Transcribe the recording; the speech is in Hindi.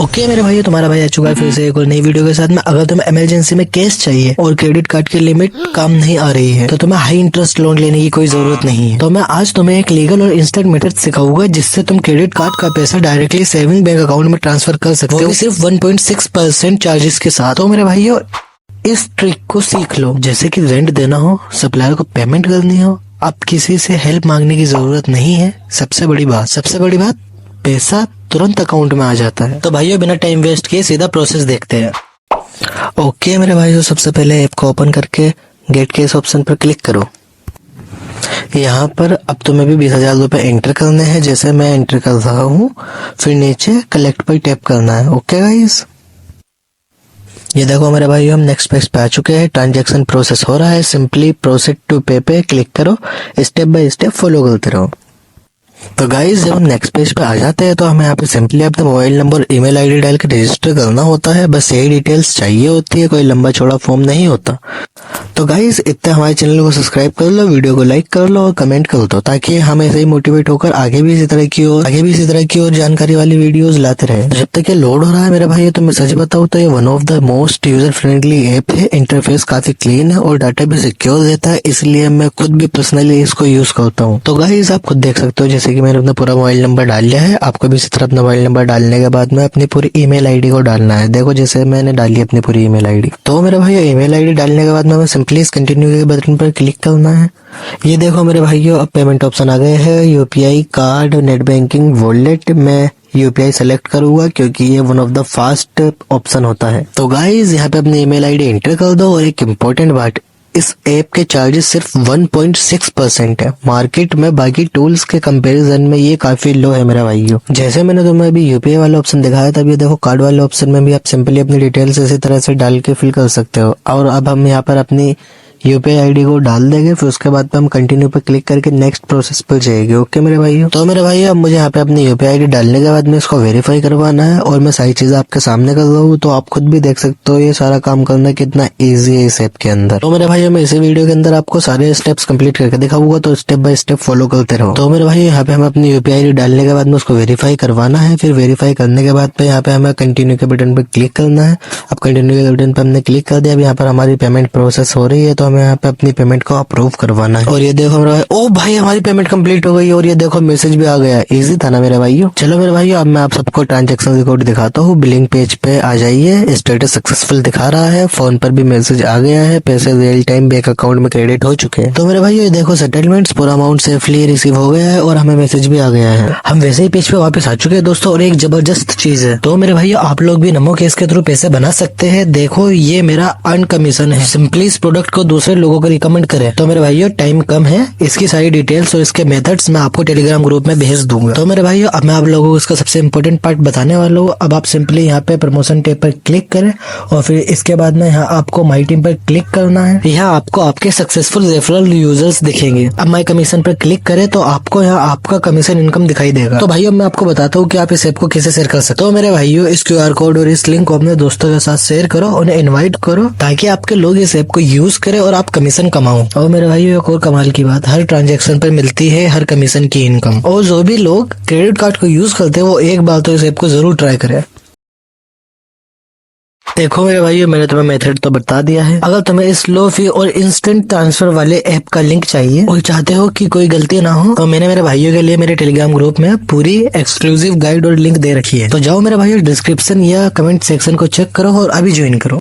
ओके मेरे भाई, तुम्हारा भाई आ चुका है फिर से एक और नई वीडियो के साथ में। अगर तुम्हें इमरजेंसी में कैश चाहिए और क्रेडिट कार्ड की लिमिट काम नहीं आ रही है तो तुम्हें हाई इंटरेस्ट लोन लेने की कोई जरूरत नहीं है। तो मैं आज तुम्हें एक लीगल और इंस्टेंट मेथड सिखाऊंगा जिससे तुम क्रेडिट कार्ड का पैसा डायरेक्टली सेविंग बैंक अकाउंट में ट्रांसफर कर सकते हो, सिर्फ 1.6% चार्जेस के साथ। तो मेरे भाइयों, इस ट्रिक को सीख लो। जैसे कि रेंट देना हो, सप्लायर को पेमेंट करनी हो, आप किसी से हेल्प मांगने की जरूरत नहीं है। सबसे बड़ी बात पैसा तुरंत अकाउंट में आ जाता है। तो भाइयों, बिना टाइम वेस्ट किए सीधा प्रोसेस देखते हैं। ओके मेरे भाइयों, सबसे पहले ऐप को ओपन करके गेट केस ऑप्शन पर क्लिक करो। यहाँ पर अब तुम्हें भी 20,000 रुपए एंटर करने हैं, जैसे मैं एंटर कर रहा हूँ। फिर नीचे कलेक्ट पर टैप करना है। ओके गाइस, ये देखो मेरे भाइयों, हम नेक्स्ट पेज पे आ चुके हैं। ट्रांजैक्शन प्रोसेस हो रहा है। सिंपली प्रोसीड टू पे पे क्लिक करो, स्टेप बाय स्टेप फॉलो करते रहो। तो गाइस, जब हम नेक्स्ट पेज पे आ जाते हैं तो हमें यहाँ पे सिंपली अपना मोबाइल नंबर, ईमेल आईडी डाल के रजिस्टर करना होता है। बस यही डिटेल्स चाहिए होती है, कोई लंबा चौड़ा फॉर्म नहीं होता। तो गाइस, इतना हमारे चैनल को सब्सक्राइब कर लो, वीडियो को लाइक कर लो और कमेंट कर दो, ताकि हम ऐसे ही मोटिवेट होकर आगे भी इसी तरह की और जानकारी वाली वीडियोस लाते रहे। जब तक ये लोड हो रहा है मेरे भाई, तो मैं सच बताऊं तो ये one of the most user friendly app है। इंटरफेस काफी क्लीन है और डाटा भी सिक्योर रहता है, इसलिए मैं खुद भी पर्सनली इसको यूज करता हूँ। तो गाइस, आप खुद देख सकते हो, जैसे कि मैंने अपना पूरा मोबाइल नंबर डाल लिया है। आपको भी इसी तरह अपना मोबाइल नंबर डालने के बाद में अपनी पूरी ईमेल आईडी को डालना है। देखो, जैसे मैंने डाली अपनी पूरी ईमेल आईडी। तो मेरे भाई, ईमेल आईडी डालने के बाद में हमें सिंपली इस कंटिन्यू के बटन पर क्लिक करना है। ये देखो मेरे भाइयों, अब पेमेंट ऑप्शन आ गए हैं। UPI, card, net banking, wallet. मैं यूपीआई सेलेक्ट करूंगा क्योंकि ये one of the fast option होता है। तो गाइज, यहाँ पे अपनी ईमेल आईडी एंटर कर दो। और एक इम्पोर्टेंट बात, इस ऐप के चार्जेस सिर्फ 1.6% है। मार्केट में बाकी टूल्स के कंपैरिजन में ये काफी लो है मेरा भाइयों। जैसे मैंने तुम्हें अभी यूपीआई वाला ऑप्शन दिखाया था, अब ये देखो कार्ड वाले ऑप्शन में भी आप सिंपली अपनी डिटेल्स इसी तरह से डाल के फिल कर सकते हो। और अब हम यहाँ पर अपनी यूपीआई आईडी को डाल देंगे। फिर उसके बाद हम कंटिन्यू पे क्लिक करके नेक्स्ट प्रोसेस पर जाएंगे। ओके मेरे भाइयों, तो मेरे भाइयों, अब मुझे यहाँ पे अपनी यूपीआई आईडी डालने के बाद में इसको वेरीफाई करवाना है। और मैं सारी चीजें आपके सामने कर रहा हूँ, तो आप खुद भी देख सकते हो ये सारा काम करना कितना ईजी है इस ऐप के अंदर। तो मेरे भाइयों, मैं इसी वीडियो के अंदर आपको सारे स्टेप्स कंप्लीट करके दिखाऊंगा, तो स्टेप बाय स्टेप फॉलो करते रहो। तो मेरे भाई, यहाँ पे हमें अपनी यूपीआई आईडी डालने के बाद में उसको वेरीफाई करवाना है। फिर वेरीफाई करने के बाद पे यहाँ पे हमें कंटिन्यू के बटन पे क्लिक करना है। अब कंटिन्यू के बटन पे हमने क्लिक कर दिया। अब यहाँ पर हमारी पेमेंट प्रोसेस हो रही है, तो हमें यहाँ पे अपनी पेमेंट को अप्रूव करवाना है। और ये देखो मेरा भाई, ओ भाई, हमारी पेमेंट कंप्लीट हो गई और ये देखो मैसेज भी आ गया। इजी था ना मेरे भाइयों। चलो मेरे भाइयों, अब मैं आप सबको ट्रांजैक्शन रिकॉर्ड दिखाता हूँ। बिलिंग पेज पे आ जाइए। स्टेटस सक्सेसफुल दिखा रहा है। फोन पर भी मैसेज आ गया है। पैसे रियल टाइम बैंक अकाउंट में क्रेडिट हो चुके हैं। तो मेरे भाइयों, ये देखो सेटलमेंट्स, पूरा अमाउंट सेफली रिसीव हो गया है और हमें मैसेज भी आ गया है। हम वैसे ही पेज पे वापस आ चुके हैं दोस्तों। और एक जबरदस्त चीज है, तो मेरे भाइयों, आप लोग भी नमो केस के थ्रू पैसे बना सकते हैं। देखो, ये मेरा अर्न कमीशन है। सिंपली इस प्रोडक्ट को दूसरे लोगों को रिकमेंड करें। तो मेरे भाइयों, टाइम कम है, इसकी सारी डिटेल्स और इसके मेथड्स मैं आपको टेलीग्राम ग्रुप में भेज दूंगा। तो मेरे भाइयों, अब मैं आप लोगों को इसका सबसे इंपॉर्टेंट पार्ट बताने वाला हूँ। अब आप सिंपली यहाँ पे प्रमोशन टैब पर क्लिक करें और फिर इसके बाद में यहाँ आपको माई टीम पर क्लिक करना है। यहाँ आपको आपके सक्सेसफुल रेफरल यूजर्स दिखेंगे। अब माई कमीशन पर क्लिक करें तो आपको यहाँ आपका कमीशन इनकम दिखाई देगा। तो भाइयों, मैं आपको बताता हूँ कि आप इस ऐप को कैसे शेयर कर सकते हो। तो मेरे भाइयों, इस QR कोड और इस लिंक को अपने दोस्तों के साथ शेयर करो, उन्हें इन्वाइट करो, ताकि आपके लोग इस ऐप को यूज करें और आप कमीशन कमाओ। और मेरे भाइयों, एक और कमाल की बात, हर ट्रांजैक्शन पर मिलती है हर कमीशन की इनकम। और जो भी लोग क्रेडिट कार्ड को यूज करते हैं वो एक बार तो इस ऐप को जरूर ट्राई करें। देखो मेरे भाइयों, मैंने तुम्हें मेथड तो बता दिया है। अगर तुम्हें इस लो फी और इंस्टेंट ट्रांसफर वाले ऐप का लिंक चाहिए और चाहते हो कि कोई गलती ना हो, तो मैंने मेरे भाइयों के लिए मेरे टेलीग्राम ग्रुप में पूरी एक्सक्लूसिव गाइड और लिंक दे रखी है। तो जाओ मेरे भाइयों, डिस्क्रिप्शन या कमेंट सेक्शन को चेक करो और अभी ज्वाइन करो।